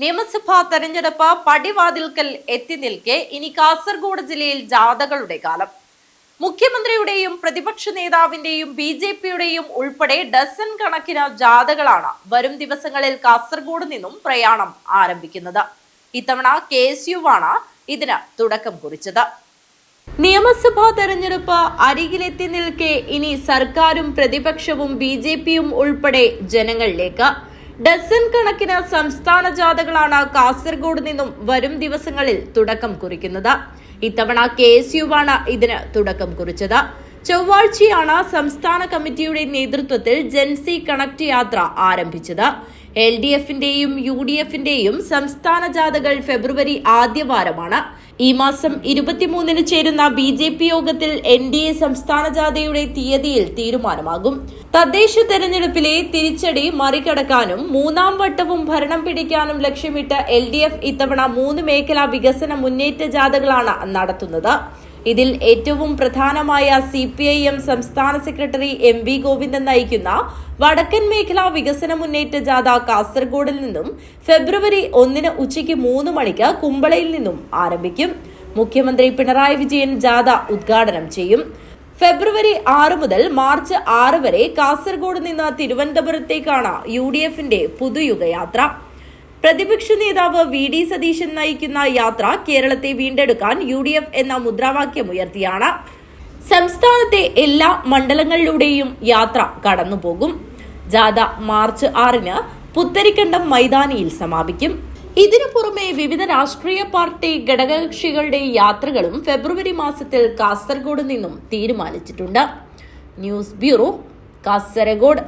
നിയമസഭാ തെരഞ്ഞെടുപ്പ് പടിവാതിൽക്കൽ എത്തി നിൽക്കെ ഇനി കാസർഗോഡ് ജില്ലയിൽ ജാഥകളുടെ കാലം. മുഖ്യമന്ത്രിയുടെയും പ്രതിപക്ഷ നേതാവിന്റെയും BJPയുടെയും ഉൾപ്പെടെ ഡസൻ കണക്കിന് ജാഥകളാണ് വരും ദിവസങ്ങളിൽ കാസർഗോഡ് നിന്നും പ്രയാണം ആരംഭിക്കുന്നത്. ഇത്തവണ KSUവാണ് ഇതിന് തുടക്കം കുറിച്ചത്. നിയമസഭാ തെരഞ്ഞെടുപ്പ് അരികിലെത്തി നിൽക്കെ ഇനി സർക്കാരും പ്രതിപക്ഷവും BJPയും ഉൾപ്പെടെ ജനങ്ങളിലേക്ക്. ഡസൻ കണക്കിന് സംസ്ഥാന ജാഥകളാണ് കാസർഗോഡ് നിന്നും വരും ദിവസങ്ങളിൽ തുടക്കം കുറിക്കുന്നത്. ഇത്തവണ KSUവാണ് ഇതിന് തുടക്കം കുറിച്ചത്. ചൊവ്വാഴ്ചയാണ് സംസ്ഥാന കമ്മിറ്റിയുടെ നേതൃത്വത്തിൽ ജൻസി കണക്ട് യാത്ര ആരംഭിച്ചത്. LDFന്റെയും UDFന്റെയും സംസ്ഥാന ജാഥകൾ ഫെബ്രുവരി ആദ്യവാരമാണ്. ഈ മാസം 23-ന് ചേരുന്ന BJP യോഗത്തിൽ NDA സംസ്ഥാന ജാഥയുടെ തീയതിയിൽ തീരുമാനമാകും. തദ്ദേശ തെരഞ്ഞെടുപ്പിലെ തിരിച്ചടി മറികടക്കാനും മൂന്നാം വട്ടവും ഭരണം പിടിക്കാനും ലക്ഷ്യമിട്ട് LDF ഇത്തവണ 3 മേഖലാ വികസന മുന്നേറ്റ ജാഥകളാണ് നടത്തുന്നത്. ഇതിൽ ഏറ്റവും പ്രധാനമായ CPIM സംസ്ഥാന സെക്രട്ടറി MV ഗോവിന്ദൻ നയിക്കുന്ന വടക്കൻ മേഖലാ വികസന മുന്നേറ്റ ജാഥ കാസർഗോഡിൽ നിന്നും ഫെബ്രുവരി 1-ന് ഉച്ചയ്ക്ക് 3 മണിക്ക് കുമ്പളയിൽ നിന്നും ആരംഭിക്കും. മുഖ്യമന്ത്രി പിണറായി വിജയൻ ജാഥ ഉദ്ഘാടനം ചെയ്യും. ഫെബ്രുവരി 6 മുതൽ മാർച്ച് 6 വരെ കാസർഗോഡ് നിന്ന് തിരുവനന്തപുരത്തേക്കാണ് UDFന്റെ പുതുയുഗയാത്ര. പ്രതിപക്ഷ നേതാവ് VD സതീശൻ നയിക്കുന്ന യാത്ര കേരളത്തെ വീണ്ടെടുക്കാൻ UDF എന്ന മുദ്രാവാക്യമുയർത്തിയാണ്. സംസ്ഥാനത്തെ എല്ലാ മണ്ഡലങ്ങളിലൂടെയും യാത്ര കടന്നുപോകും. ജാഥ മാർച്ച് 6-ന് പുത്തരിക്കണ്ടം മൈതാനിയിൽ സമാപിക്കും. ഇതിനു പുറമെ വിവിധ രാഷ്ട്രീയ പാർട്ടി ഘടകകക്ഷികളുടെ യാത്രകളും ഫെബ്രുവരി മാസത്തിൽ കാസർഗോഡ് നിന്നും തീരുമാനിച്ചിട്ടുണ്ട്. News bureau, Kasaragod.